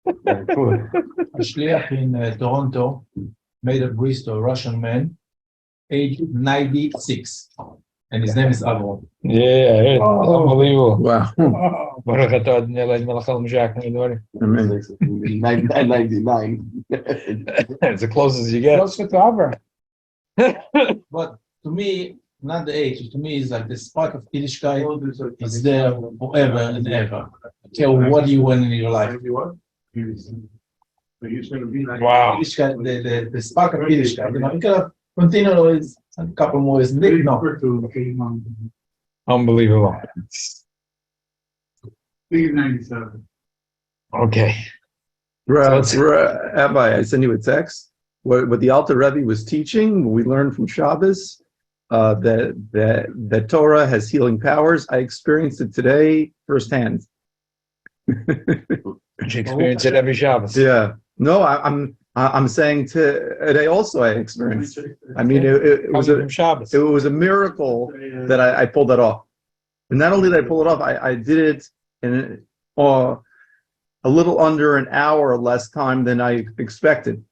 Very cool. A shliach in Toronto, made of Bristol, Russian man, age 96, and his name is Avron. Yeah, unbelievable. Wow. Baruch atah Adonai Eloheinu melech haolam she'achnu dvarim. 99. It's the closest you get. Closer to Avram. But to me, not the age, to me, it's like the spark of Yiddishkeit is there forever and ever. Okay, what do you want in your life? Wow. Yiddishkeit, the spark of Yiddishkeit. You know, you gotta continue with a couple more years. No. Unbelievable. Please 97. Okay. Rabbi, I sent you a text. What the Alter Rebbe was teaching, we learned from Shabbos that Torah has healing powers. I experienced it today firsthand. You experience it every Shabbos. Yeah. No, I'm saying today also I experienced. I mean, it was Coming from Shabbos. it was a miracle that I pulled that off. And not only did I pull it off, I did it in a little under an hour less time than I expected.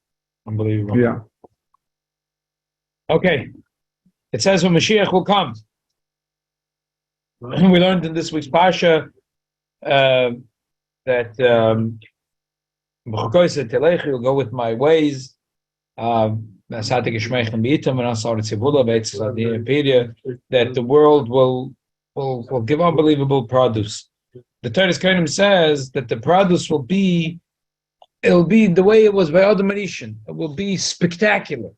Unbelievable. Yeah. Okay. It says when Mashiach will come. We learned in this week's Parsha that Bechukossai telechi will go with my ways. That the world will give unbelievable produce. The Torah Kohanim says that the produce will be the way it was by Adam Rishon. It will be spectacular.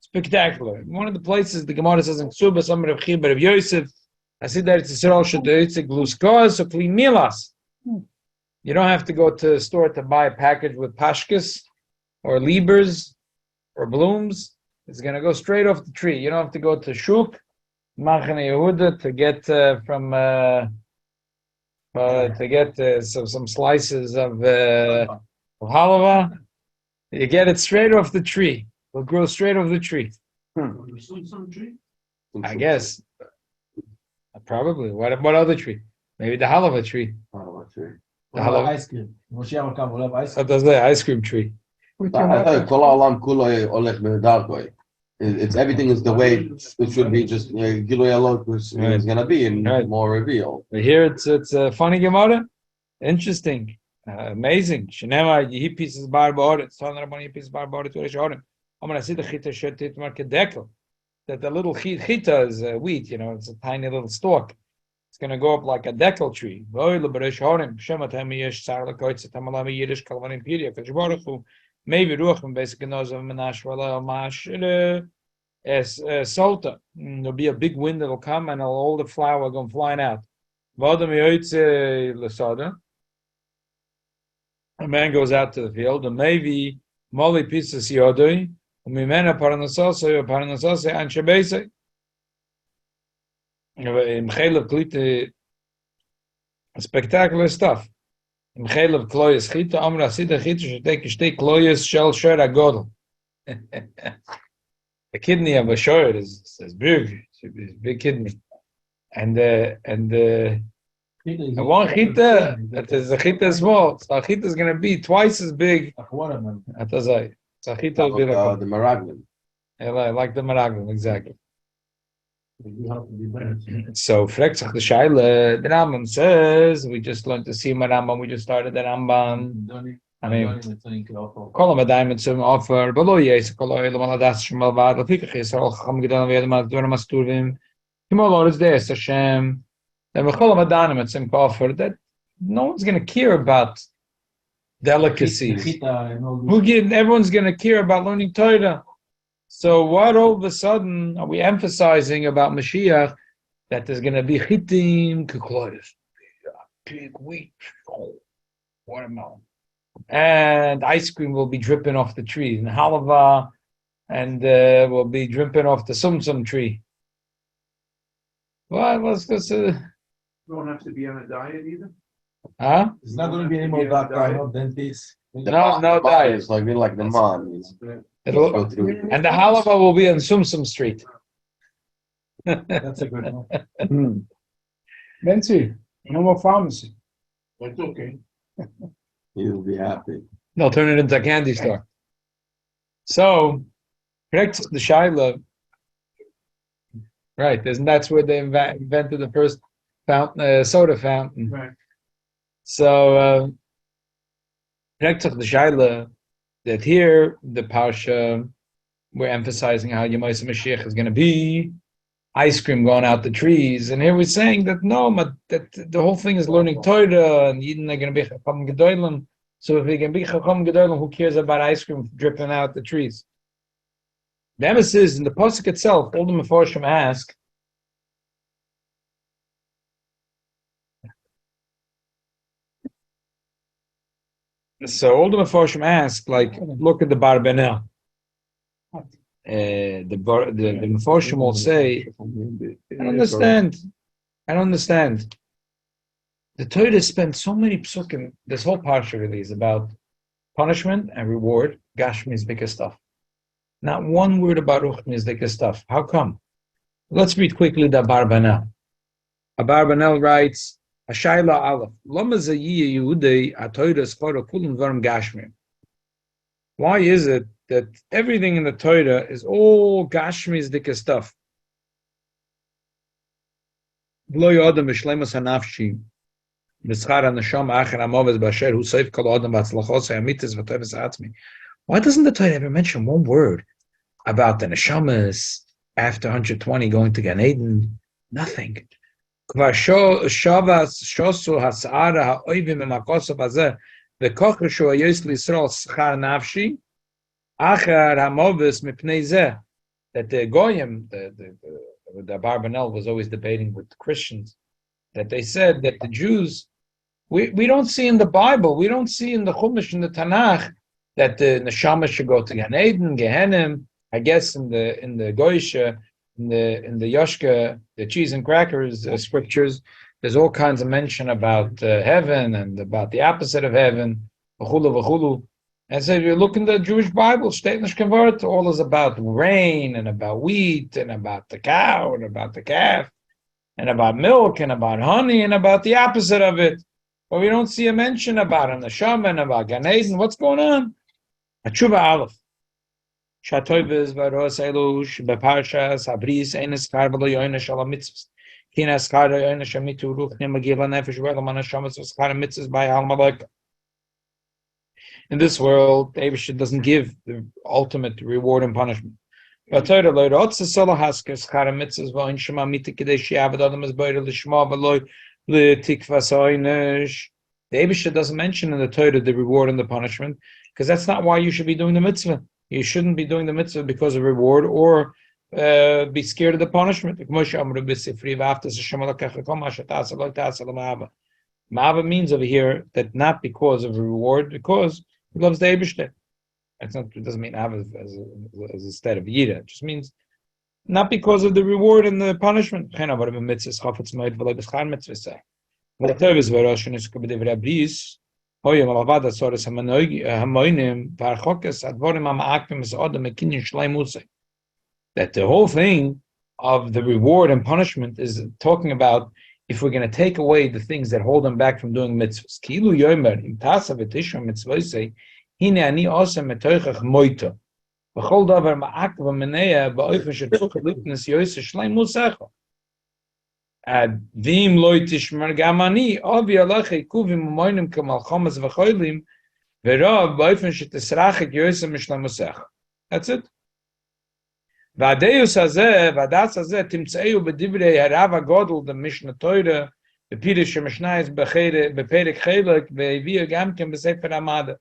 Spectacular. One of the places the Gemara says in Ksuba, some of Chibar of Yosef, I see that it's Yisrael Shadayitzik Gluskos or Kli Milas. You don't have to go to the store to buy a package with pashkas or libers or blooms. It's going to go straight off the tree. You don't have to go to Shuk, Machane Yehuda to get some slices of halava. You get it straight off the tree. It'll grow straight off the tree. I guess. Probably. What other tree? Maybe the halava tree. The halava ice cream. Moshiach will come, we'll have ice cream. What does the ice cream tree? It's everything is the way it should be. Just Gilui Alok is going to be and more reveal. But here it's a funny Gemara. Interesting. Amazing. Shenema Yehi pieces bar ba'oret. It's talking about Yehi pieces bar ba'oret to Rishonim. I'm going to see the chita shetit markedekel. That the little chita is wheat. You know, it's a tiny little stalk. It's going to go up like a decal tree. Maybe Ruach basically knows of Menashwala as Salta. There'll be a big wind that'll come and all the flour will go flying out. A man goes out to the field and maybe Molly pieces Yodoi, Mimena Paranasasa, Paranasasa, and Shabese. In Chaylev Klite, spectacular stuff. In Chaylev Kloyes Chita, Amra Sida Chita, should take Kloyes Shell Sher Agodel. The kidney of a shor is big, it's a big kidney. And one chita, that is a chita small. So a chita is going to be twice as big. It's a chita will be like the Meraglim. like the Meraglim, exactly. So, fragt sich the Shaila, the Rambam says, we just learned to see my Rambam, we just started the Rambam. I mean, Kolam Adayim zum Offer, Below Yes, Koloy, Lamaladas Shemalvad, Lafikach, all Cham Gedan, Vedamat, Durmas Turvim, Himolor is there, Hashem. Then Kolam Adayim zum Offer, that no one's going to care about delicacies. Everyone's going to care about learning Torah. So what all of a sudden are we emphasizing about Mashiach that there's going to be chitim, kuklois, big wheat, watermelon, and ice cream will be dripping off the trees, and halava, and will be dripping off the sumsum tree. Well, let's go. Don't have to be on a diet either. Huh? There's not going to be any more doctor, no dentist. No diet. It's like the man. And the halava will be on Sumsum Street. That's a good one. Benzi, no more pharmacy. That's okay. He'll be happy. They'll turn it into a candy store. So, correct the Shaila. Right, that's where they invented the first fountain, soda fountain. Right. So, correct the Shaila that here the Parsha we're emphasizing how Yemais Mashiach is going to be ice cream going out the trees, and here we're saying that no, that the whole thing is learning Torah, and Yidden are going to be Chacham Gedolim. So if we can be Chacham Gedolim, who cares about ice cream dripping out the trees? The emphasis in the pasuk itself, all the Mefarshim ask. So all the Mefarshim ask, like, look at the Bar Benel. The Mefarshim will say, I don't understand. The Torah spent so many psukim. This whole parsha really is about punishment and reward. Gashmi is bigger stuff. Not one word about Ruchni is bigger stuff. How come? Let's read quickly the Abarbanel. Abarbanel writes, Hashayla Aleph, Lama Zayi Yehudei HaTorah Schora Kulun Varm Gashmi. Why is it that everything in the Torah is all Gashmi's dikah stuff? Lo yodam b'shleimus hanafshi b'schar hanasham acher hamoves b'asher hu seif kol odam b'atzlachosai hamitis v'toves atzmi. Why doesn't the Torah ever mention one word about the neshamas after 120 going to Gan Eden? Nothing. Kvar shavas shosu hasara ha'oivim emakosav hazeh v'kocher shu hayos l'Yisrael schar nafshi Achar Hamovis Mipnei Zeh, that the Goyim, the Barbanel was always debating with Christians, that they said that the Jews, we don't see in the Bible, we don't see in the Chumash, in the Tanakh, that the Neshama should go to Gan Eden, Gehenim. I guess in the Goyisha, in the Yoshka, the cheese and crackers scriptures, there's all kinds of mention about heaven and about the opposite of heaven, v'chulu v'chulu. And so if you look in the Jewish Bible, Shteit Convert, all is about rain and about wheat and about the cow and about the calf and about milk and about honey and about the opposite of it. But we don't see a mention about an Neshama and about Gan Eden. What's going on? Atshuva Aleph. Shatoyves varos elush beparshas habris eines karbalo yoynesh ala mitzvahs. Kinas karbalo yoynesh amitu ruch nemagila nefesh ve'elam anashamas v'skar mitzvahs by al malek. In this world, Eibusha doesn't give the ultimate reward and punishment. The Eibusha doesn't mention in the Torah the reward and the punishment, because that's not why you should be doing the mitzvah. You shouldn't be doing the mitzvah because of reward or be scared of the punishment. Ma'ava means over here that not because of a reward, because he loves the Eibishter. It doesn't mean Ava as a state of Yira. It just means not because of the reward and the punishment. That the whole thing of the reward and punishment is talking about if we're going to take away the things that hold them back from doing mitzvahs. Kilu yomer im tasa v'tishma mitzvosei hine ani osem metoichach moito v'chol davar ma'ak v'menea ba'oifen shetuch lipnes yoyse shleim musecha v'im loy tishmer gam ani avi alach ekuvim umoinim kemalchamas v'choilim v'rav ba'oifen shetesrachik yoyse mishleim musecha. That's it. V'adeus hazeh, v'adas hazeh, timtzeu b'divrei harav hagodol, the Mishnah Torah, b'pirish shemishnayis b'perek chelek, v'eviya gamken b'sefer Hamada.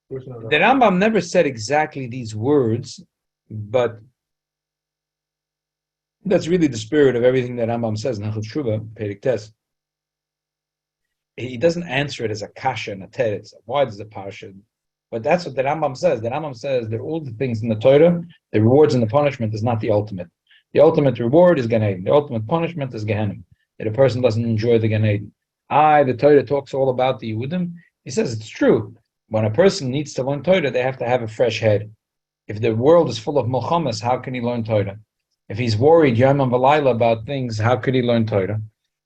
The Rambam never said exactly these words, but that's really the spirit of everything that Rambam says in Hachot Shuvah, Perek Tes. He doesn't answer it as a kasha and a teretz. Why does the parsha? But that's what the Rambam says. The Rambam says that all the things in the Torah, the rewards and the punishment is not the ultimate. The ultimate reward is Gan Eden. The ultimate punishment is Gehenna. That a person doesn't enjoy the Gan Eden. The Torah talks all about the Yehudim. He says it's true. When a person needs to learn Torah, they have to have a fresh head. If the world is full of milchamas, how can he learn Torah? If he's worried Yom and V'layla about things, how could he learn Torah?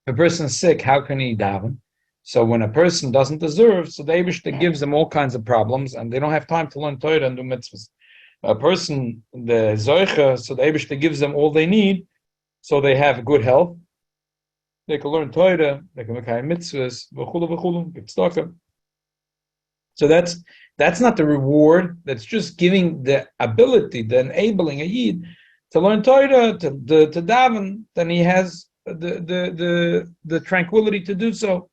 If a person is sick, how can he daven? So when a person doesn't deserve, so the Eibishter gives them all kinds of problems, and they don't have time to learn Torah and do mitzvahs. A person, the Zoicha, so the Eibishter gives them all they need, so they have good health. They can learn Torah, they can make mitzvahs, v'chulu, so that's not the reward. That's just giving the ability, the enabling a Yid to learn Torah, to daven. Then he has the tranquility to do so.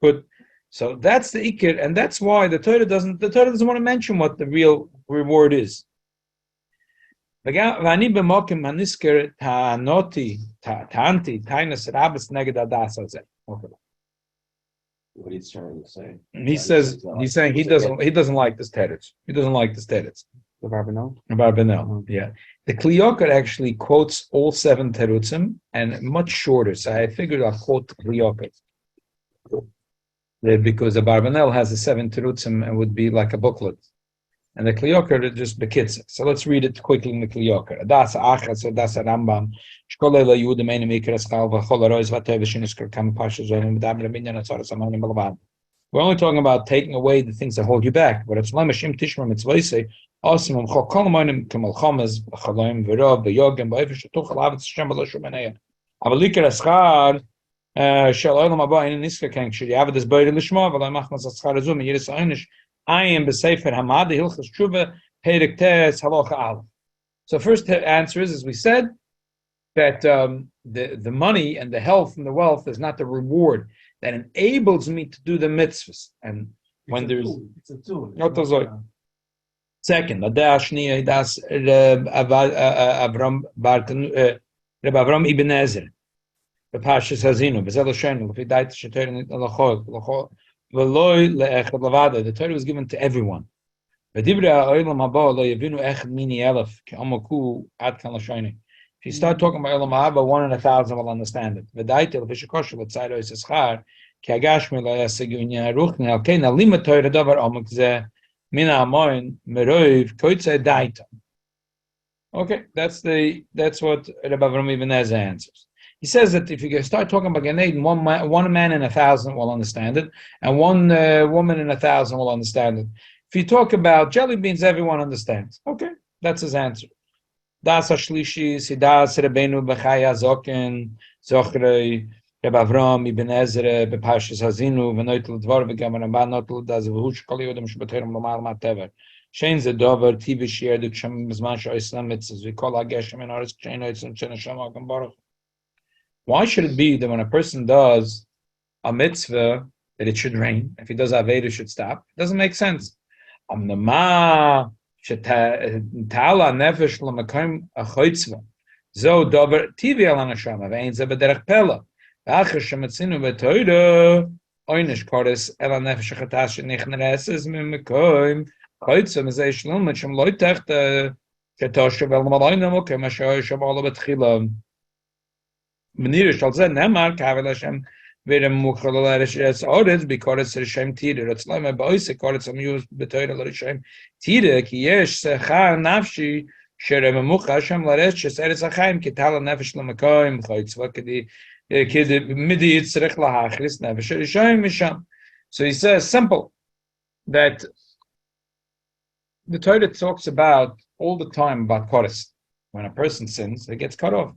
But so that's the ikir, and that's why the Torah doesn't want to mention what the real reward is. ואני במוקם הנזכר טענתי טיינס רבס נגד הדס הזה. What he's trying to say. He's saying he doesn't like this teretz. He doesn't like this teretz. The Barbanel? Yeah. The Kliyokar actually quotes all 7 terutzim and much shorter. So I figured I'll quote the Kliyokar. Because the Barbanel has the 7 terutzim and would be like a booklet. And the Kliyokar is just bekitzer. So let's read it quickly in the Kliyokar. Das Achas, das Rambam. Shkolei la Yehudim eine mikras chal v'chol harois v'tov v'shiniskar kam pasha zonim v'dabra binyan atzaras amanim b'levad. We're only talking about taking away the things that hold you back. But it's lemashim tishma mitzvayse asim umchol kol amanim kemalchamas v'chaloim v'rov v'yogim v'efish tuchal avetz Hashem v'lo shumaneya. Avalikar aschar shel olam haba in niskar kan kshiri avet es beire lishma v'lo machmas aschar azum yiris einish I am b'sefer hamad hilchas tshuva perek tes halacha aleph. So first answer is, as we said, that the money and the health and the wealth is not the reward that enables me to do the mitzvahs. And when it's a tool. Second, Adashni das Avram Avram Ibn Ezer, the Pashas Hazinu, Bezel Shen, if he died to Sheter Lachol, Veloy le'echad levada. The Torah was given to everyone. If you start talking about Olam Haba, 1 in 1,000 will understand it. Okay, that's what Rabbi Avram Ibn Ezra answers. He says that if you start talking about Gan Eden, one man in 1,000 will understand it, and one woman in 1,000 will understand it. If you talk about jelly beans, everyone understands. Okay, that's his answer. Das Ashlishi, Sidas Rabbeinu Bechaya Zoken, Zochrei, Rabbi Avram Ibn Ezra, Bepashas Hazinu, Venoitel Dvar, V'Gamaraban Notel, Das V'Hush Kol Yodem Shbeterim Lomal Matever. Shein Zedover, Tivi Shir, Dukshem Bizman Shoislam Mitzvahs, V'Kol HaGeshem and Oris Kshein Oitzim Chen Hashem HaKam Baruch. Why should it be that when a person does a mitzvah that it should rain? If he does Aveda, it should stop? It doesn't make sense. Amnama shetala nefesh l'makom achoitzva zo dover tivi al anashama ve'ein ze b'derech pela v'achar shematzinu b'toida oynish kodes el nefesh achatas shenichnereses mimmakom choitzva mezei shlom shem lo techte ketoshev el malayna mokem asher shabala b'tchila Menirish al zeh nemar kavel Hashem v'rem muchalal eres oretz b'koretz Hashem tire rotzlai ba'oise koretz amiyus b'toyre l'Hashem tire ki yesh secha nafshi sherem mucha Hashem l'eretz shes eretz achayim kitala nefesh l'makoyim choitzva kedi midi yitzrech lahachris nefesh Hashem misham. So he says simple that the Torah talks about all the time about koretz. When a person sins, it gets cut off.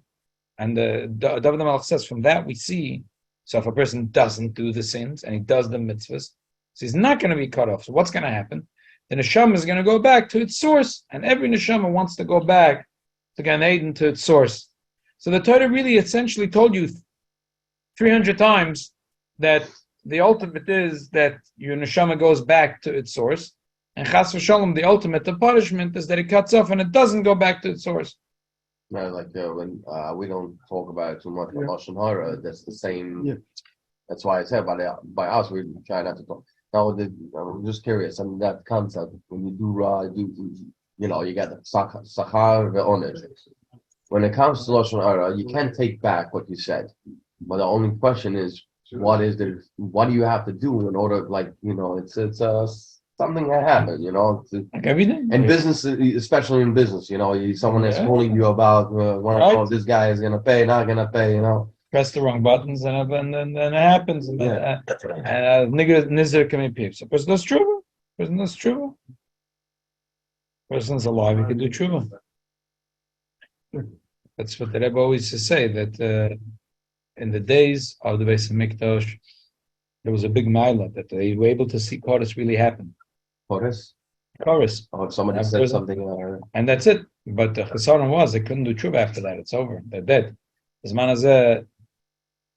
And David HaMelech says, from that we see, so if a person doesn't do the sins and he does the mitzvahs, so he's not going to be cut off. So what's going to happen? The neshama is going to go back to its source, and every neshama wants to go back to Gan Eden, to its source. So the Torah really essentially told you 300 times that the ultimate is that your neshama goes back to its source, and chas v'shalom, the ultimate, the punishment is that it cuts off and it doesn't go back to its source. No, like when we don't talk about it too much about Lashon Hara, that's the same. Yeah. That's why I said by us we try not to talk. Now, I'm just curious. I mean, that concept when you you get the sachar ve'onesh. When it comes to Lashon Hara, you can't take back what you said. But the only question is, what do you have to do in order, it's something that happened, Like everything. in business, especially in business, someone is calling you about, this guy is gonna pay, not gonna pay, press the wrong buttons, and then it happens. And That's what I nigger can be peeps. A person does tshuva. Person does tshuva. Person's alive, he can do tshuva. That's what the Rebbe always used to say, that in the days of the Beis Hamikdash, there was a big mila that they were able to see chorus really happen. Chorus? Chorus. Oh, if somebody Yeah, said person- something. And that's it. But the chesaron was, they couldn't do tshuva after that. It's over. They're dead. As man as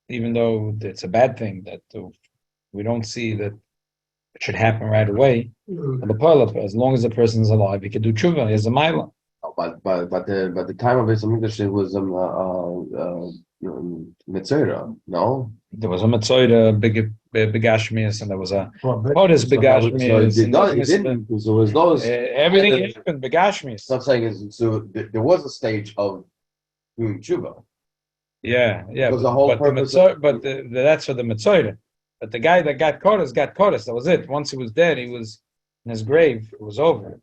even though it's a bad thing that we don't see that it should happen right away. But the pilot, as long as the person is alive, he can do tshuva. He has a mila. But the time of Beis Hamikdash it was Mitzvah, no? There was a Metzoida, big Ashmias, and there was a Chorus, big So Ashmias. it didn't. So it was those. Everything happened, big Ashmias. So I'm saying is there was a stage of doing tshuva. Yeah. Was the whole But purpose that's for the Metzoida. But the guy that got Chorus. That was it. Once he was dead, he was in his grave. It was over.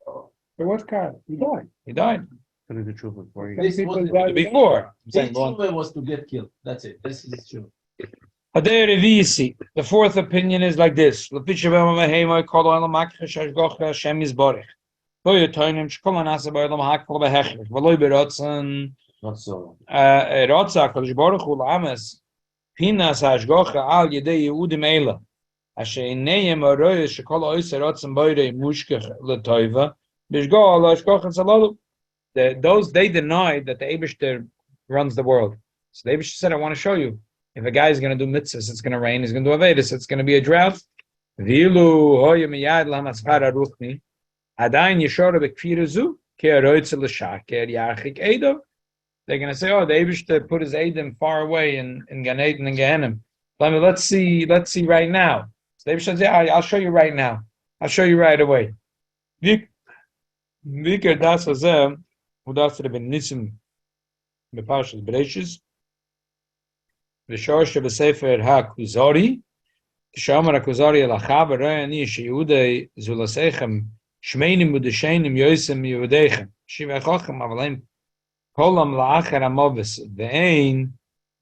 For what kind? He died. This People was- died before. I'm His saying, well, tshuva was to get killed. That's it. This is true. the fourth opinion is like this. Not so. Pinas hashgocha al yedei Yehudim Eila. Asher inayim aroyes shekol oiser rotzen boirei mushkech letoiva. Bishgo ala hashgocha tzalalu. Those, they denied that the Eibishter runs the world. So the Eibishter said, I want to show you. If a guy is going to do mitzvahs, it's going to rain. He's going to do avedis. It's going to be a drought. Vilu hoya miyad lamaskara ruchni. Adayin yeshora bekfiruzu ke aroytze l'shaker yarchik edo. They're going to say, oh, the Eibishter put his Edom far away in Gan Eden and Gehenna. Let's see right now. So the Eibishter says, yeah, I'll show you right now. I'll show you right away. Viker das hazeh, who das to the Nisim bepashas Bereshis, v'shor shebesefer ha-Kuzari, kishamar ha-Kuzari alacha v'royani sheyudei zulasechem shmeinim udeshenim yoisem yehudechem shiva chochem avalim kolam la'acher amovis ve'ein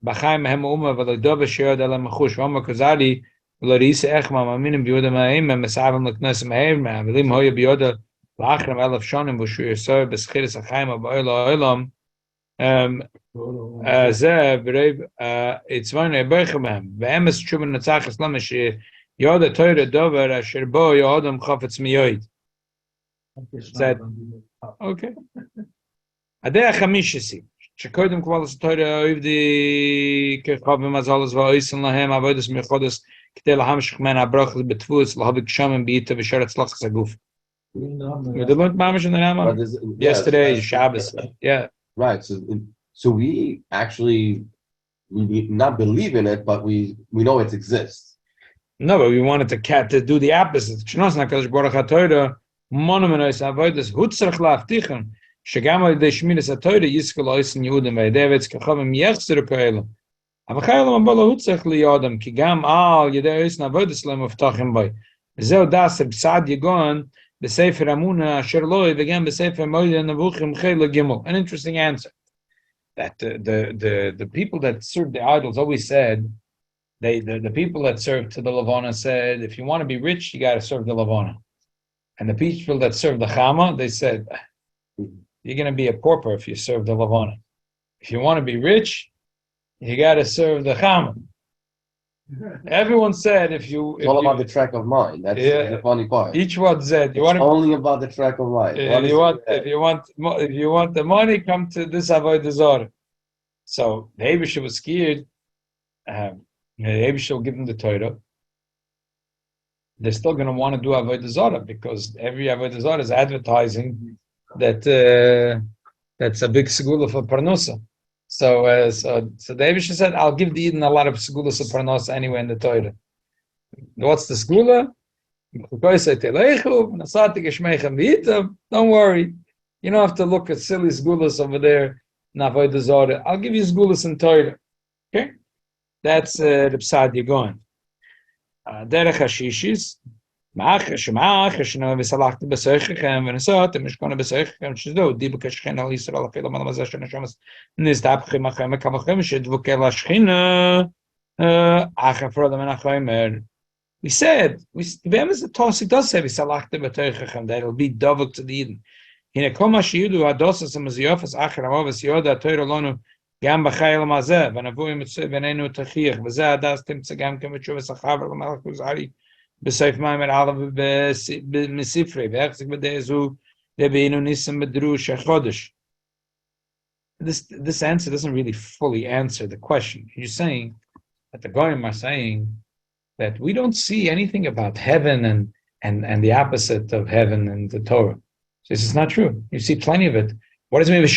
b'chaim hem umma v'lodo b'sheyod ala mechush v'omar Kuzari v'lorisa echma ma'aminim b'yodem ha'im me'mesavim l'knesim ha'im me'avilim hoya b'yodem la'achrem elef shonim v'shu yisor b'schiris ha'chaim ha'ba'olam ha'olam it's one Berchem. Ve'emes tshuva netzachas lama sheyoda Torah dover asher bo yodam chafetz miyoid. Okay. Adei chamishisi. Shekodim kvalas Torah oivdi kechavim azalas va'oisen lahem avodas mechodas k'tei lahamshich men habrachas betfus lahavik shamim b'yita v'sharetz lachas aguf. We did learn mamish in the Rambam yesterday, Shabbos. Yeah. Right. So we actually we not believe in it, but we know it exists. No, but we wanted to do the opposite. Shnos nakadosh baruch haTorah monomenos avodas hutzrach laftichen shegam al yedei shmiras haTorah yiskel oisen Yehudim ve'edevetz kachavim yechzer koelim. Aber chaylam abala hutzrach liyadam ki gam al yedei oisen avodas leim uftachim bay. Zeo das b'sad yigon b'sefer amuna asher loi v'gam b'sefer moed nevuchim chayla gimel. An interesting answer. That the people that served the idols always said, the people that served to the Levana said, if you want to be rich, you got to serve the Levana. And the people that served the Chama, they said, you're going to be a pauper if you serve the Levana. If you want to be rich, you got to serve the Chama. Everyone said, It's all about the track of mind. That's the funny part. Each one said, you want to, only about the track of mind. if you want the money, come to this Avodah Zarah. So the Eibishter was scared. The Eibishter will give them the Torah. They're still going to want to do Avodah Zarah because every Avodah Zarah is advertising that that's a big segula for Parnosa. So the Eibishter said, I'll give the Eden a lot of segulas for Parnosa anyway in the Torah. What's the segula? Don't worry. You don't have to look at silly segulas over there. I'll give you segulas in Torah. Okay? That's the Psad Yagon. Derech Hashishis. וסלחתי בסויככם ונסעתם משכונה בסויככם שזהו דיבוק השכינה על ישראל אפילו מעלה מזה שנשמס נזדבחים אחריהם וכמוכם שדבוקי לשכינה אחר פרודה מן החומר. We said, the toss, it does say, that it'll be double to the Eden. In a coma, she do adosas and maziofas, acharamovas, yoda, toirolonu, gam bachayel mazeh, vanavuim, venenu tachir, vazeh, das tim tsagam, kemachuvas, achavar, malakuzari, besef maimer, alav, besifre, vexik, bedezu, lebeinu nisim, bedru, shechodesh. This answer doesn't really fully answer the question. You're saying that the Goyim are saying that we don't see anything about heaven and the opposite of heaven in the Torah. So this is not true. You see plenty of it. What does it mean? My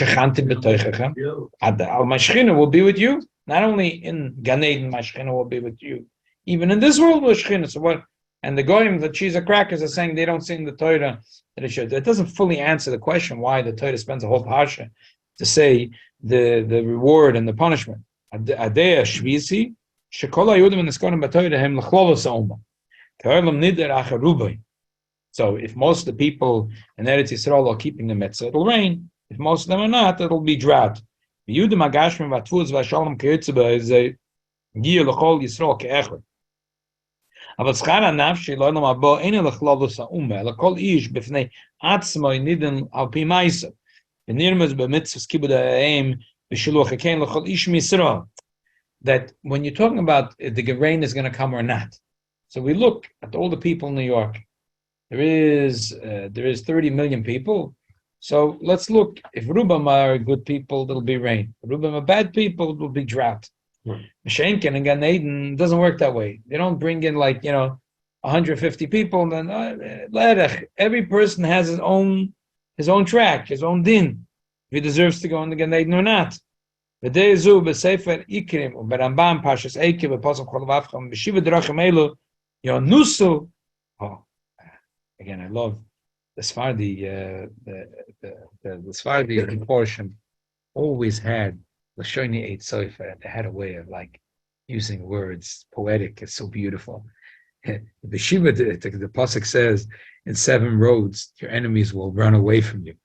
Shechina will be with you. Not only in Gan Eden, my Shechina will be with you. Even in this world, with Shechina. So what? And the Goyim, the cheese crackers, are saying they don't see in the Torah that it should. That doesn't fully answer the question why the Torah spends a whole parsha to say the reward and the punishment. Adea Shvisi. So if most of the people in Eretz Yisrael are keeping the mitzvah, it'll rain. If most of them are not, it'll be drought. אבל שכר הנפשי לא נאמר בו אין לכלולוס האומה, אלא כל איש בפני עצמו נידן על פי מעשיו. ונרמז במצוות כיבוד האם בשילוח הקן לכל איש מישראל. That when you're talking about the rain is going to come or not. So we look at all the people in New York. There is 30 million people. So let's look. If Rubam are good people, there'll be rain. If Rubam are bad people, there'll be drought. Meshenkin and Gan Eden doesn't work that way. They don't bring in 150 people. And then every person has his own track, his own din. If he deserves to go in the Gan Eden or not. ודאזו בספר איקרים וברמב"ם פרשס עקב בפסוק חולבבכם בשבע דרכים אלו יונוסו. Again, I love the Sephardi the Sephardi portion always had Lashoni Eit Sofer. They had a way of using words, poetic. It's so beautiful. The Shiva, the pasuk says, in 7 roads your enemies will run away from you.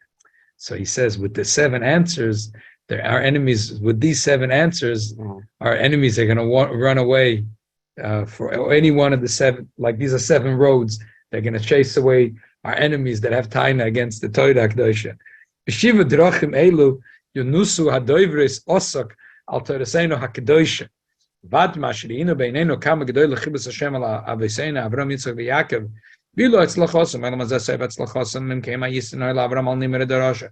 So he says, with the 7 answers. Our enemies, with these 7 answers, our enemies are going to run away for any one of the 7. These are 7 roads. They're going to chase away our enemies that have taina against the Torah Kedosha. B'shiva drachim elu yunusu hadoivris osok al Torahseinu hakedosha. Vad mashriinu beinenu kama gedoy lechibus Hashem al Aviseinu Avram Yitzchak v'Yaakov. V'lo etzlachosam el mazeh sev etzlachosam mim keima yisinu el Avram al nimere derosha.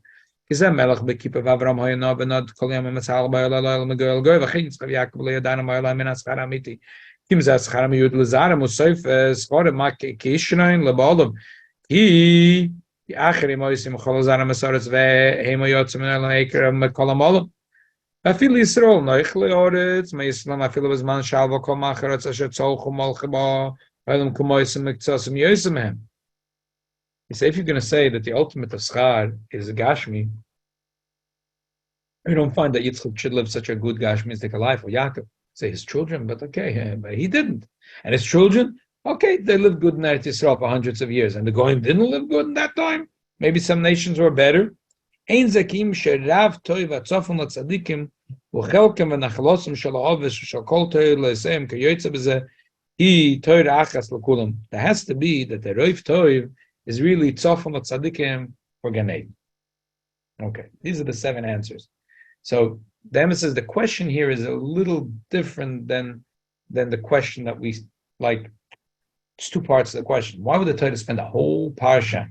Because Melech bekeep of Avram Hoyana benod kol yom mitzal ba'olal megoel goy v'chin tzchav Yaakov le'yadana ma'olal min aschar amiti. Kim zeh aschar amiyud le'zarim u'soif schore ma k'ishnayin le'ba'olav ki achri moisim chol zarim esaretz ve'hema yotzim elam eker mekol amolav. Afil Yisrael noich le'oretz me'yislam afil b'zman shalva kol macharetz asher tzolchu molchi ba v'elam kumoisim mektzosim yosim hem. You say, if you're going to say that the ultimate of schar is a Gashmi, you don't find that Yitzchak should live such a good Gashmistic life, or Yaakov. Say his children, but okay, but he didn't. And his children, okay, they lived good in Eretz Yisrael for hundreds of years, and the Goyim didn't live good in that time. Maybe some nations were better. Ein zakim sherav toiv atzofim latzadikim u'chelkem v'nachalosim shel ha'ovis shel kol toiv le'eseim k'yoytze b'zeh hi toiv achas l'kulam. There has to be that the roiv toiv is really tzofim latzadikim for Gan Eden. Okay, these are the 7 answers. So the emphasis, the question here is a little different than the question that we like. It's 2 parts of the question. Why would the Torah spend a whole parsha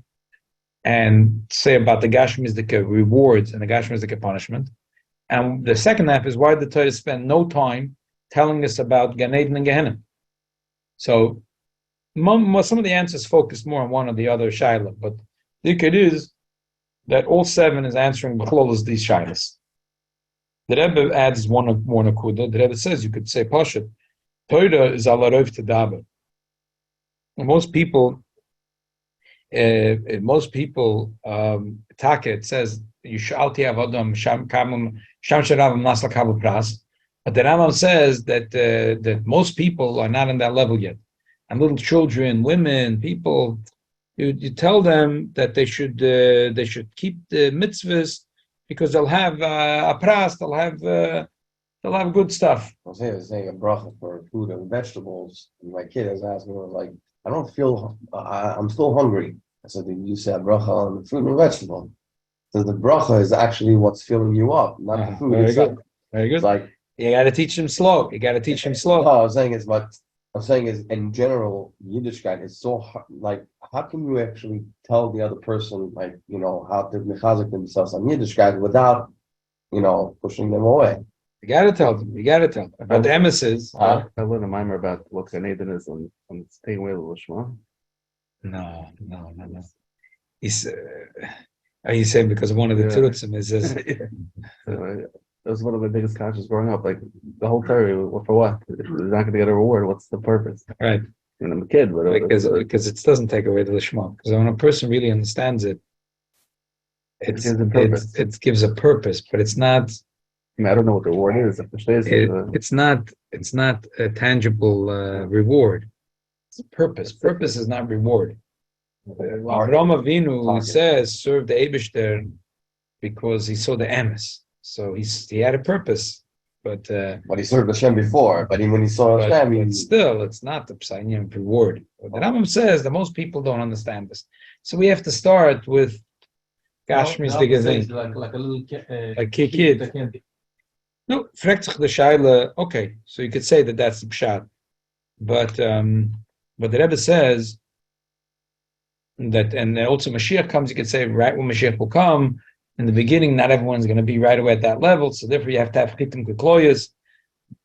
and say about the Gashmizdike rewards and the Gashmizdike punishment? And the second half is why the Torah spend no time telling us about Gan Eden and Gehenna. So some of the answers focus more on one or the other shaila, but the it is that all 7 is answering b'chlolos these shailas. The Rebbe adds one more nakuda. The Rebbe says you could say Pashat, Torah is ala rov tedaber. Most people, Taka, it says you shalti avodam sham sharavam nasla kabel pras. But the Rambam says that most people are not on that level yet. and little children, women, people. You tell them that they should keep the mitzvahs because they'll have a pras, they'll have good stuff. I was saying a bracha for food and vegetables. And my kid was asking, I was like, I don't feel, I'm still hungry. I said, did you say a bracha on the fruit and vegetable? So the bracha is actually what's filling you up, not the food Very itself. good. Very good. It's like, You got to teach them slow. no, I was saying is, but I'm saying is in general, Yiddishkeit is so hard. Like, how can you actually tell the other person, like, how to mechazik themselves on Yiddishkeit without, pushing them away? You got to tell them. But the emissaries. I learned a mimer about what Gan Eden is and it's taking away the Lishma. No. He's. Are you saying because one of the tirutzim is this? That was one of my biggest conscious growing up. Like the whole theory, for what? If they're not going to get a reward, what's the purpose? Right. And I'm a kid, but because it doesn't take away the lishma. Because when a person really understands it, it gives a purpose, but it's not. I mean, I don't know what the reward is. It's not a tangible reward. It's a purpose. Purpose is not reward. Avraham Avinu says serve the Eibishter because he saw the emes. So he had a purpose, but he served Hashem before. But when he saw Hashem, but still, it's not the psanim reward. But the Rambam says that most people don't understand this. So we have to start with Gashmi's bigger thing, like a little kid. No, fragt sich the shaila. Okay, so you could say that that's the pshat, but the Rebbe says that, and also Mashiach comes. You could say right when Mashiach will come. In the beginning, not everyone's going to be right away at that level, so therefore you have to have chitim kekloyas.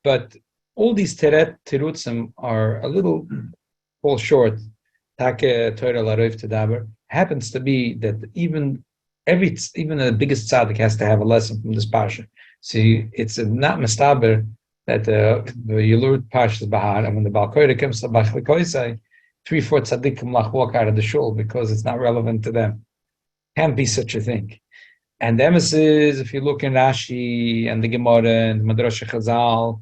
But all these terutzim are a little fall short. Take Torah laroif tedaber happens to be that even the biggest tzaddik has to have a lesson from this parsha. See, it's not mistaber that you learn Parshas Behar, and when the Balkoida comes to Bechukossai, 3-4 tzaddikim walk out of the shul because it's not relevant to them. Can't be such a thing. And the emissaries, if you look in Rashi and the Gemara and the Madrasha Chazal,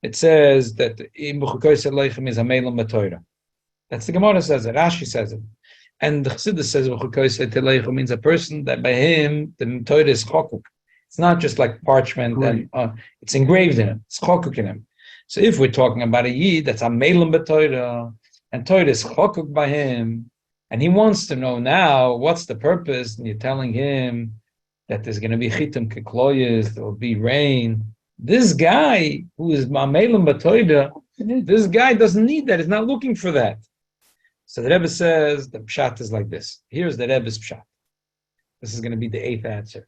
it says that im Bechukossai leichem is a meilam b'Torah. That's the Gemara says it. Rashi says it. And the Chassidus says Bechukossai teleichum means a person that by him the Torah is chokuk. It's not just like parchment and it's engraved in him. It's chokuk in him. So if we're talking about a yid that's a meilam b'Torah and Torah is chokuk by him, and he wants to know now what's the purpose, and you're telling him that there's going to be chitim kekloyes, there will be rain. This guy who is ma'melim b'Torah, this guy doesn't need that. He's not looking for that. So the Rebbe says the pshat is like this. Here's the Rebbe's pshat. This is going to be the 8th answer.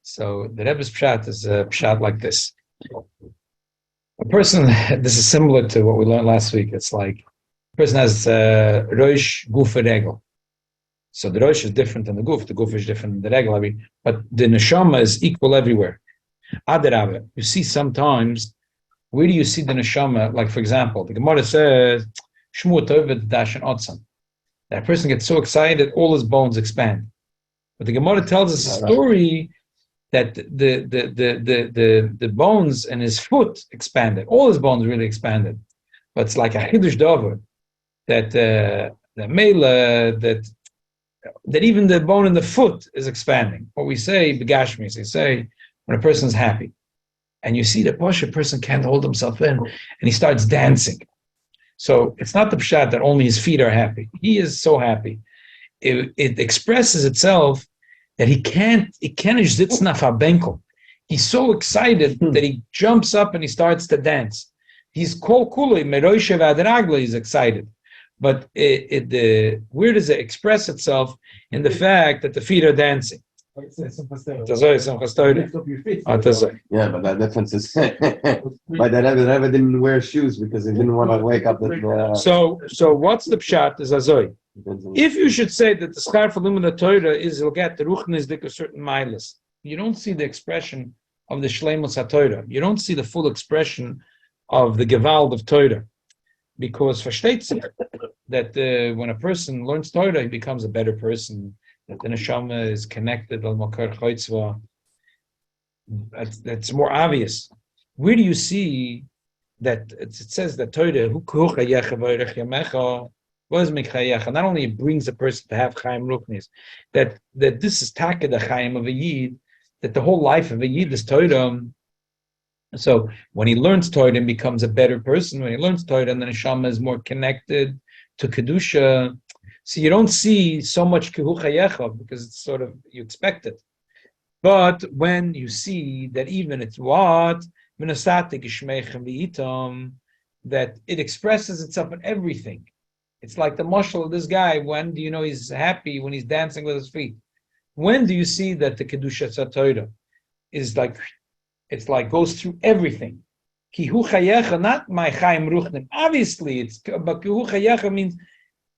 So the Rebbe's pshat is a pshat like this. A person, this is similar to what we learned last week. It's like a person has rosh, guf, and regel. So the rosh is different than the guf is different than the regel. But the neshama is equal everywhere. Adarabah, you see sometimes, where do you see the neshama? Like for example, the Gemara says, Shmu Tovet Dashan Otzam. That person gets so excited, all his bones expand. But the Gemara tells us a story that the bones in his foot expanded. All his bones really expanded. But it's like a Hidush Dover, that the Mela, that even the bone in the foot is expanding. What we say, Begashmis, they say when a person's happy. And you see the person can't hold himself in, and he starts dancing. So it's not the pshat that only his feet are happy. He is so happy. It expresses itself that he can't benkel. He's so excited that he jumps up and he starts to dance. He's kol kulei meroishev adragla. He's excited, but where does it express itself in the fact that the feet are dancing? Yeah, but that difference is but that Rebbe didn't wear shoes because he didn't want to wake up with So what's the pshat is azoy? If you should say that the schar for limud Torah is you'll get the ruchnis dik a certain milas, you don't see the expression of the shleimus HaTorah. You don't see the full expression of the gewalt of Torah, because versteht sich that when a person learns Torah, he becomes a better person. That the neshama is connected al makar chaytzva. That's more obvious. Where do you see that it says that Torah, not only it brings a person to have Chaim Ruchnis, that this is Taka the Chaim of a Yid, that the whole life of a Yid is Torah. So when he learns Torah and becomes a better person, when he learns Torah, and the neshama is more connected to Kedusha. So you don't see so much Kihu Chayecha because it's sort of, you expect it. But when you see that even it's what? That it expresses itself in everything. It's like the mashal of this guy. When do you know he's happy? When he's dancing with his feet. When do you see that the Kedusha Torah is like, it's like goes through everything? Kihu chayecha, not my chaim ruchnim. Obviously, but kihu chayecha means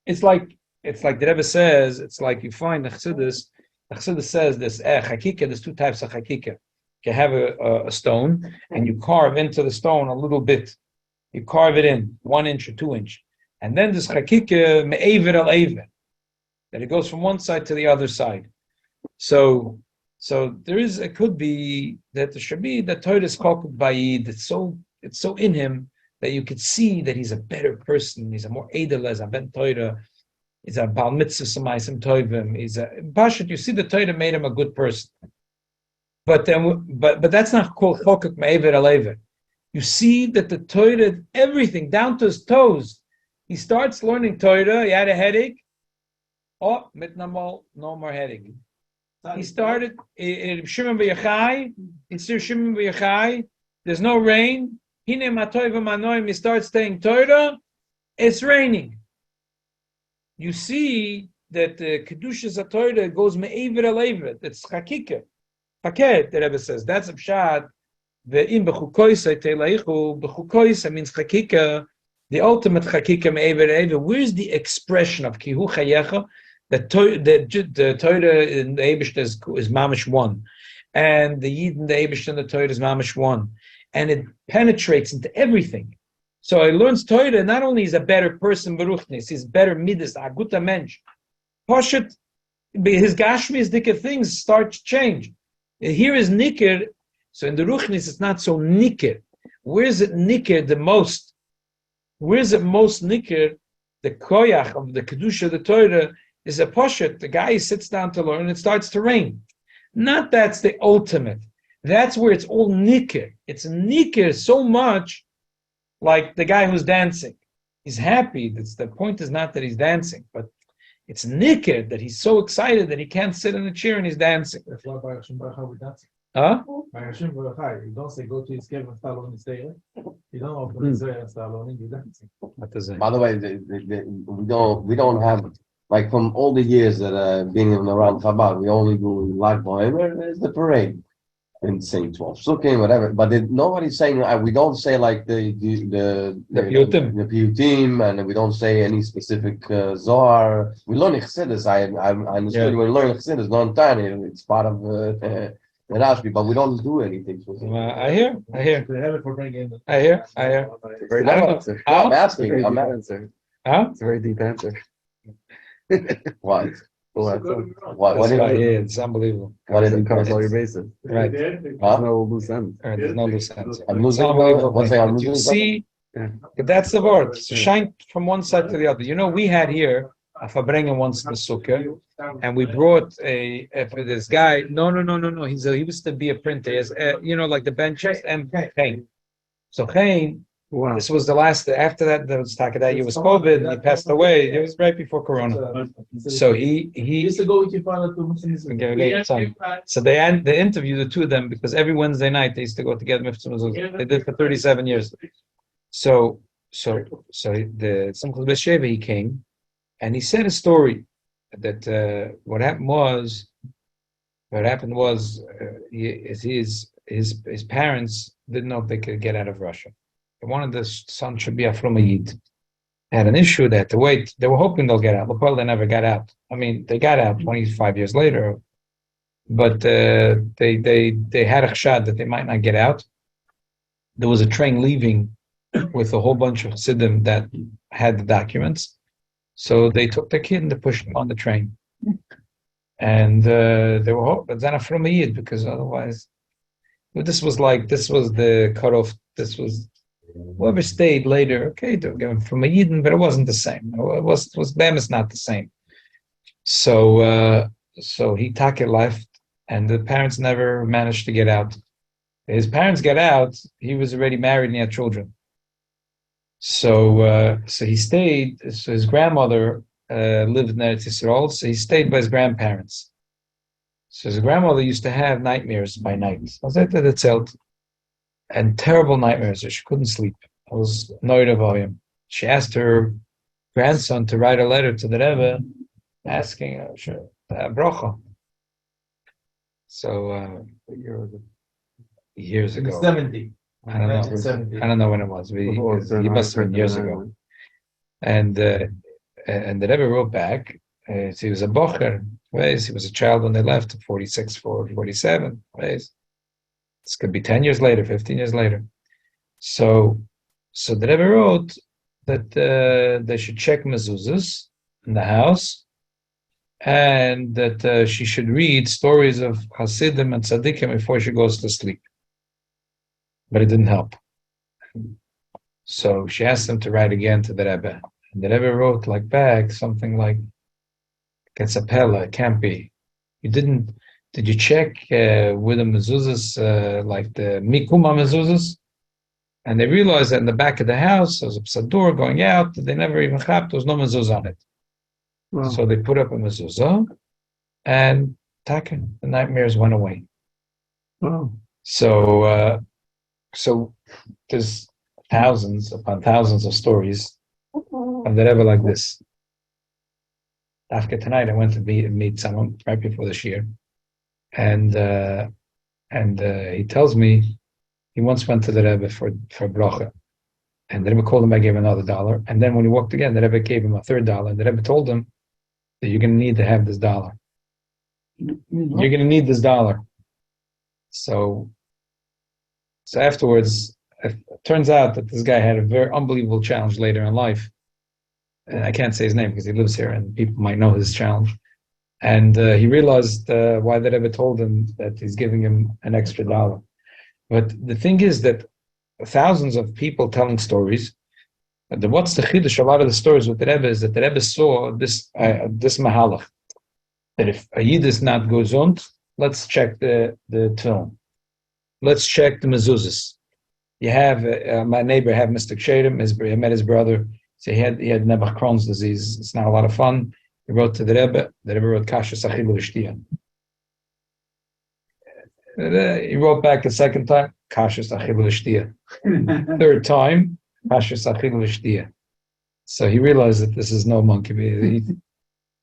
it's like the Rebbe says. It's like you find the Chassidus. The Chassidus says this chakika. There's two types of chakika. You have a stone and you carve into the stone a little bit. You carve it in 1 inch or 2 inch, and then this chakika me'aver al aver, that it goes from one side to the other side. So there is, it could be that there should be that Torah is called Bayid. It's so in him that you could see that he's a better person. He's a more edelez, a ben Torah. He's a bal mitzvah samayim toivim. He's a Bashat. You see, the Torah made him a good person. But that's not called chokuk me'ever alever. You see that the Torah, everything down to his toes. He starts learning Torah. He had a headache. Oh, mitnamol, no more headache. He started in Shimon B'Yachai. There's no rain. He starts saying Torah. It's raining. You see that the Kedushas Torah goes me'ever alever. It's chakika. Paket, the Rebbe says. That's a pshat. The in Bechukossai teleichu. Bechukossai means chakika. The ultimate chakika me'ever alever. Where's the expression of kihu chayecha? The Torah in the Eibush is mamish one, and the Yid in the Eibush and the Torah is mamish one, and it penetrates into everything. So he learns Torah. Not only is a better person, beruchnis, he's better midas, a guta mensch. Poshet, his gashmis dike things start to change. Here is nikir. So in the ruchnis, it's not so nikir. Where is it nikir the most? Where is it most nikir? The koyach of the kedusha of the Torah is a poshet. The guy sits down to learn and it starts to rain. Not that's the ultimate. That's where it's all nikir. It's nikir so much like the guy who's dancing. He's happy. The point is not that he's dancing, but it's nikir that he's so excited that he can't sit in a chair and he's dancing. That's why by Hashem Baruch we dancing. Huh? By Hashem Baruch you don't say go to his cave and start learning Torah. You don't open his and start learning. You dancing. What does it? By the way, we don't have, like, from all the years that I've been around Chabad, we only do Lag Bohemer. There's the parade in St. 12 Sukkim, whatever. But nobody's saying, we don't say like the Piyutim, and we don't say any specific Zohar. We learn Chassidus. I understood we learn Chassidus, non tiny. It's part of the Rashbi, but we don't do anything. I hear. They have it for bringing. I hear. Very I deep don't know. answer. Huh? I'm asking. Very I'm deep asking. answer. Huh? It's a very deep answer. What? What? That's why, it's unbelievable. What is It it? covers all your bases. Right. Huh? There's no loose ends. There's no loose ends. I'm losing. It's unbelievable. What's that? I'm You losing. see, Yeah. that's the word. So shine from one side to the other. You know, we had here a Fabrengen once in the Sukkah, and we brought for this guy. No. He used to be a printer. He has, like the benches and Chaim. So Chaim, Wow. this was the last. After that, there was that year was COVID. And he passed away. It was right before Corona. So he used to go with your father to Muslims. So they interviewed the two of them because every Wednesday night they used to go together. They did for 37 years. So the Simchas B'Sheva, he came and he said a story that what happened was his parents didn't know if they could get out of Russia. They wanted the son should be a from a Yid. Had an issue. They had to wait. They were hoping they'll get out. Well, they never got out. I mean, they got out 25 years later, but they had a chshad that they might not get out. There was a train leaving with a whole bunch of Chassidim that had the documents. So they took the kid and they pushed him on the train. And they were hoping, but then from a Yid, because otherwise, this was the cutoff. This was Whoever stayed later, okay, they were given from a Yidden, but it wasn't the same. It was Bemis not the same. So he Taka left, and the parents never managed to get out. His parents get out, he was already married and he had children. So he stayed. So his grandmother lived in Eretz Yisrael, so he stayed by his grandparents. So his grandmother used to have nightmares by night. And terrible nightmares. She couldn't sleep. I was annoyed about him. She asked her grandson to write a letter to the Rebbe asking bracha. So years ago. 70. I don't know. 1970. I don't know when it was. He must have been years ago. And the Rebbe wrote back. So he was a bocher. He was a child when they left, 46, 47. This could be 10 years later, 15 years later. So the Rebbe wrote that they should check mezuzahs in the house, and that she should read stories of Hasidim and Tzaddikim before she goes to sleep. But it didn't help. So she asked him to write again to the Rebbe. And the Rebbe wrote back something like, Ketzapela, it can't be. Did you check with the mezuzahs, like the mikuma mezuzahs? And they realized that in the back of the house, there was a psadur going out, they never even chapped, there was no mezuzah on it. Wow. So they put up a mezuzah, and the nightmares went away. Wow. So there's thousands upon thousands of stories of the Rebbe like this. After tonight, I went to meet someone right before this year. And he tells me he once went to the Rebbe for bracha, and the Rebbe called him. I gave him another $1, and then when he walked again, the Rebbe gave him a third $1. And the Rebbe told him that you're going to need to have this $1. You're going to need this $1. So afterwards, it turns out that this guy had a very unbelievable challenge later in life. And I can't say his name because he lives here, and people might know his challenge. And he realized why the Rebbe told him that he's giving him an extra $1. But the thing is that thousands of people telling stories. What's the chiddush? A lot of the stories with the Rebbe is that the Rebbe saw this mahalach, that if a Yid is not gesund, let's check the tefillin. Let's check the mezuzahs. You have my neighbor had Mr. Kshedim. He met his brother. So he had Nebuch Crohn's disease. It's not a lot of fun. He wrote to the Rebbe. The Rebbe wrote Kasha Sachil L'Shtia. He wrote back the second time, Kasha Sachil L'Shtia. Third time, Kasha Sachil L'Shtia. So he realized that this is no monkey.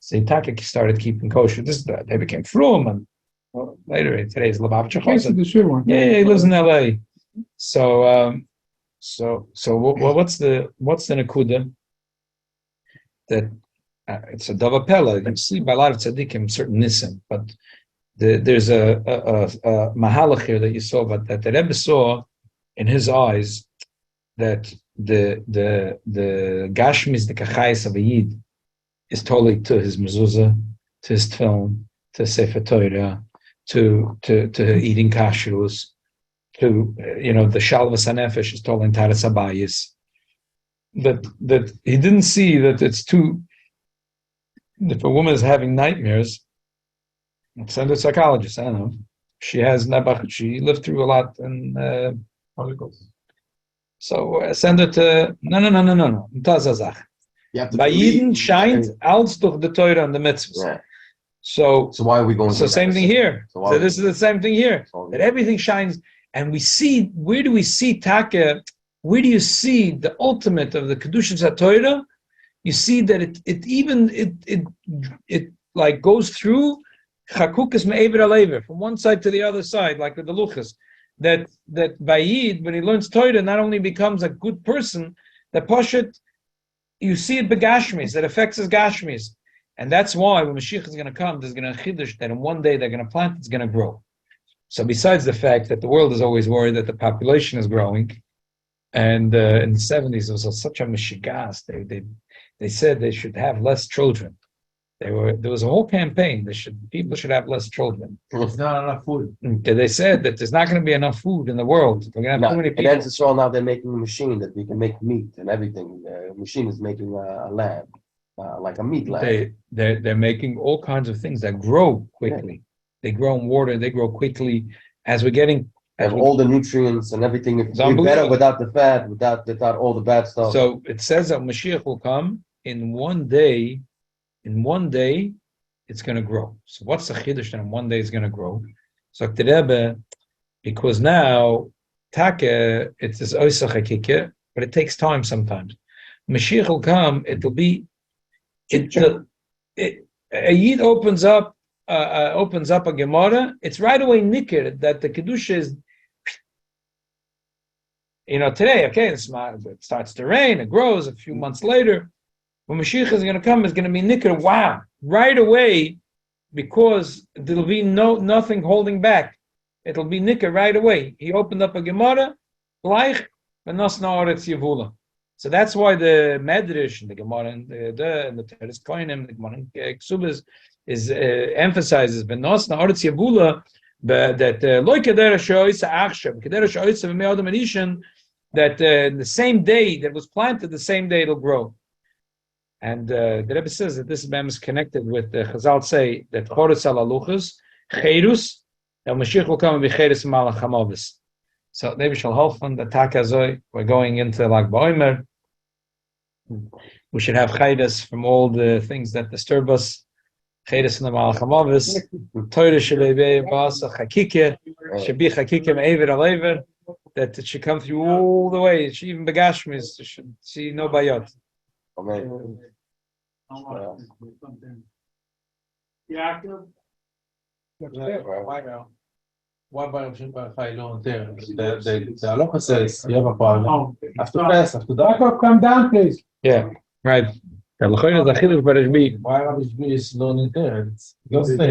So he started keeping kosher. They became frum, and later today's Lubavitcher Chosin. Yeah, he lives in LA. So what's the nekuda? That it's a davapella. You see by a lot of tzaddikim certain nisim, but there's a mahalach here that you saw, but that the Rebbe saw in his eyes that the gashmis, the kachayis of a yid, is totally to his mezuzah, to his tefillin, to sefer Torah, to eating kashrus, to the shalvas hanefesh is totally in taras habayis. That he didn't see that it's too. If a woman is having nightmares, send a psychologist. I don't know. She has Nebuch. She lived through a lot in so send her to no. By Yidden shines alles durch the Torah and the mitzvahs. Right. So why are we going? So same thing here. So this is the same thing here. That everything shines, and we see. Where do we see Taka? Where do you see the ultimate of the Kedushas HaTorah? You see that it like goes through Chakukas Me'ever Alever from one side to the other side, like with the Luchas. That Bayid, when he learns Torah, not only becomes a good person, that Poshet, you see it begashmis, that affects his gashmis. And that's why when Mashiach is going to come, there's going to chiddush that in one day they're going to plant, it's going to grow. So besides the fact that the world is always worried that the population is growing, and in the 70s, it was such a mishigas. They said they should have less children. There was a whole campaign. People should have less children. It's not enough food. They said that there's not going to be enough food in the world. We're going to have No, too many in people. Israel now they're making a machine that we can make meat and everything. The machine is making a lamb, like a meat lamb. They're making all kinds of things that grow quickly. They grow in water. They grow quickly. As we're getting, Have all the nutrients and everything. It's better without the fat, without all the bad stuff. So it says that Mashiach will come in one day. In one day, it's going to grow. So what's the chiddush that in one day is going to grow? So the Rebbe, because now take it's this oisach hakike, but it takes time sometimes. Mashiach will come. It'll be. A yid opens up a Gemara. It's right away nicker that the kedusha is. Today, okay, it starts to rain. It grows. A few months later, when Mashiach is going to come, it's going to be nicker. Wow, right away, because there'll be nothing holding back. It'll be nicker right away. He opened up a Gemara, gleich v'nos na'aretz yevula. So that's why the Medrash and the Gemara and the Teres Koinim, the Gemara and Ksubas is emphasizes v'nos na'aretz yevula that loy kedera she'oisa achshav, kedera she'oisa v'mei adam erishan, that the same day that was planted, the same day it'll grow. And the Rebbe says that this Bam is connected with the Chazal say that Choretz al Aluchas, Cherus, that Mashiach will come and be Cherus Malach Hamovis. So maybe shall helfen the Takazoi. We're going into Lag Ba'omer. We should have Cherus from all the things that disturb us. Cherus in the Malach Hamovis, Torah Shelei Ba'asa Chakike, Shebi Chakike Me'ever Alever, that it should come through all the way. It should even Begashmis, should see no Bayot. Amen. Yeah. Why by Chai don't there? The halacha says you have a problem. After Pass, after that. Come down, please. Yeah, right. Why Rabbi Shbi is not there? It's because by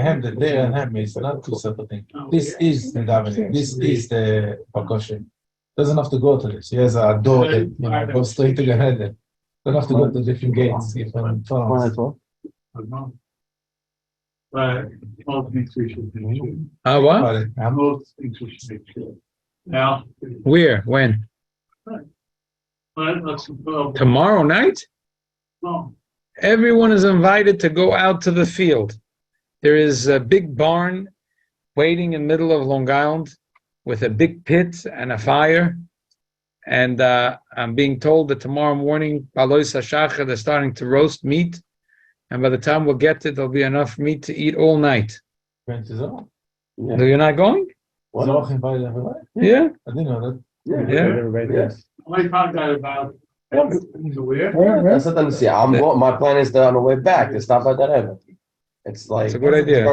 him the day and him is not two separate things. This is the davening. This is the percussion. Doesn't have to go to this. He has a door that goes straight to the head. Don't have to go to different gates. But all things we should do. What? Most things we should make sure. Now. Where? When? Tomorrow night? No. Everyone is invited to go out to the field. There is a big barn waiting in the middle of Long Island with a big pit and a fire. And I'm being told that tomorrow morning, Balois HaShachar, they're starting to roast meat. And by the time we'll get to it, there'll be enough meat to eat all night. Yeah. So you're not going? Yeah. I didn't know that. Yeah. I found out about where? That's what I'm saying. My plan is to on the way back to stop at that end. It's like It's a good idea.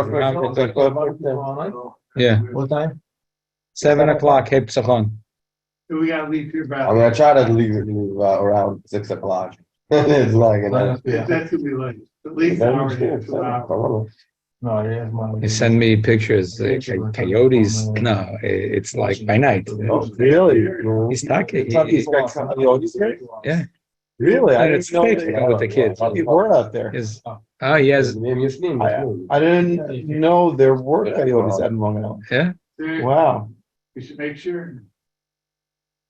Yeah. What time? 7 o'clock, Hey Psachon. We gotta leave here about. I'm gonna try to leave around 6 o'clock. It's like That could be late. At least an hour and a half, 2 hours. No, yeah, my. You send me pictures, coyotes. No, it's like by night. Really? He's talking. He's got coyotes here? Yeah. Really? I And didn't it's know fixed with the kids. You were out there. He has. I didn't know there were coyotes out in Long Island. Yeah. Wow. We should make sure.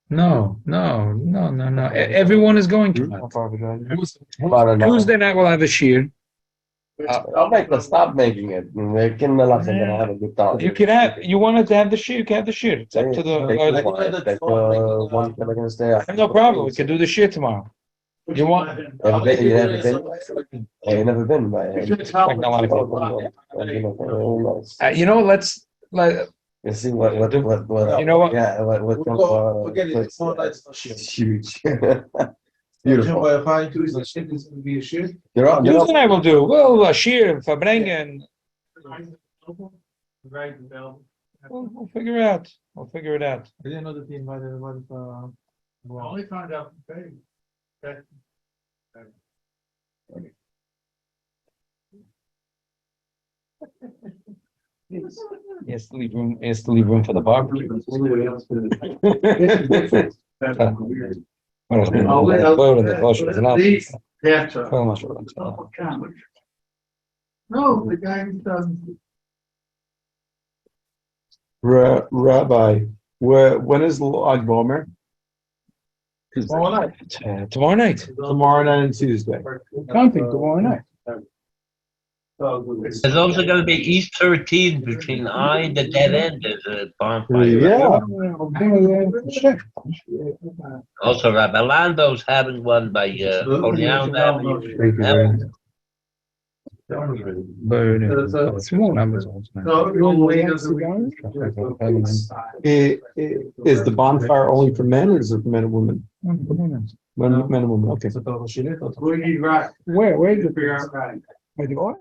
No. Everyone is going to. How far have you Tuesday night we'll have a shear. I'll make them stop making it. They can have a good time. You can have. You wanted to have the shear. You can have the shear. It's up to One they're gonna stay. I have no problem. We can do the shear tomorrow. You want? You never been? You never been, but You know, let's. you see what You know what? Yeah, We're getting it. it's huge. Beautiful. Tuesday Tuesday night we'll do. We'll shear, verbrengen. We'll figure it out. We'll figure it out. I didn't know that he invited everybody for. I only found out today. Okay. He has to leave room. He has to leave room for the barbecue. These half truck. No, the guy who doesn't. Rabbi, when is Lag Bomer? Tomorrow night. Tomorrow night and Tuesday. Counting tomorrow night. There's also going to be East 13 between I and the dead end. There's a bonfire. Yeah. Also, Rabbi Lando's having one by Holy Island Avenue. Thank you very much. Small numbers also. Is the bonfire only for men or is it for men and women? Men and women, okay. We need right. Where is it? Figure out right. Where the oil?